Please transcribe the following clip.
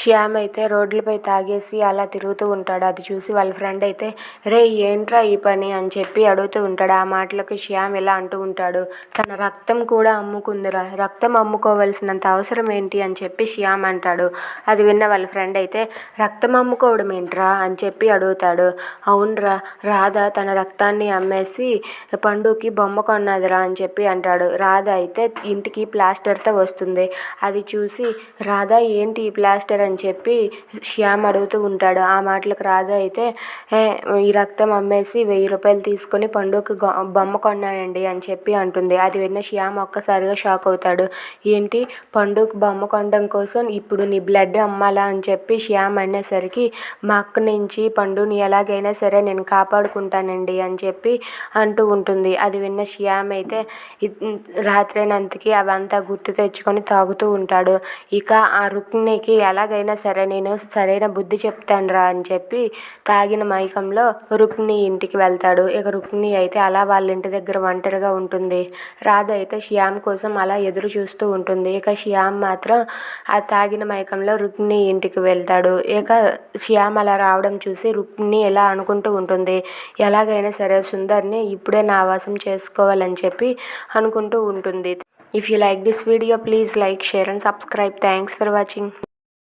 శ్యామ్ అయితే రోడ్లపై తాగేసి అలా తిరుగుతూ ఉంటాడు. అది చూసి వాళ్ళ ఫ్రెండ్ అయితే రేయ్ ఏంట్రా ఈ పని అని చెప్పి అడుగుతూ ఉంటాడు. ఆ మాటలకు శ్యామ్ ఇలా అంటూ ఉంటాడు, తన రక్తం కూడా అమ్ముకుందిరా, రక్తం అమ్ముకోవాల్సినంత అవసరం ఏంటి అని చెప్పి శ్యామ్ అంటాడు. అది విన్న వాళ్ళ ఫ్రెండ్ అయితే రక్తం అమ్ముకోవడం ఏంట్రా అని చెప్పి అడుగుతాడు. అవునరా, రాధ తన రక్తాన్ని అమ్మేసి పండుకి బొమ్మ కొన్నదిరా అని చెప్పి అంటాడు. రాధ అయితే ఇంటికి ప్లాస్టర్తో వస్తుంది. అది చూసి రాధ ఏంటి ఈ ప్లాస్టర్ అని చెప్పి శ్యామ్ అడుగుతూ ఉంటాడు. ఆ మాటలకు రాధ అయితే ఈ రక్తం అమ్మేసి 1000 రూపాయలు తీసుకొని పండుగకి బొమ్మ కొన్నానండి అని చెప్పి అంటుంది. అది విన్న శ్యామ్ ఒక్కసారిగా షాక్ అవుతాడు. ఏంటి, పండుగకి బొమ్మ కొనడం కోసం ఇప్పుడు నీ బ్లడ్ అమ్మాలా అని చెప్పి శ్యామ్ అనేసరికి మా అక్క నుంచి పండుని ఎలాగైనా సరే నేను కాపాడుకుంటానండి అని చెప్పి అంటూ ఉంటుంది. అది విన్న శ్యామ్ అయితే రాత్రైనంతకి అవంతా గుర్తు తెచ్చుకొని తాగుతూ ఉంటాడు. ఇక ఆ రుక్మిణికి ఎలాగైనా సరే నేను సరైన బుద్ధి చెప్తానురా అని చెప్పి తాగిన మైకంలో రుక్మిణి ఇంటికి వెళ్తాడు. ఇక రుక్మిణి అయితే అలా వాళ్ళ ఇంటి దగ్గర ఒంటరిగా ఉంటుంది. రాధ అయితే శ్యామ్ కోసం అలా ఎదురు చూస్తూ ఉంటుంది. ఇక శ్యామ్ మాత్రం ఆ తాగిన మైకంలో రుక్మిణి ఇంటికి వెళ్తాడు. ఇక శ్యామ్ అలా రావడం చూసి రుక్మిణి ఇలా అనుకుంటూ ఉంటుంది, ఎలాగైనా సరే సుందర్ని ఇప్పుడే నా వశం చేసుకోవాలని చెప్పి అనుకుంటూ ఉంటుంది. If you like this video, please like, share and subscribe. Thanks for watching.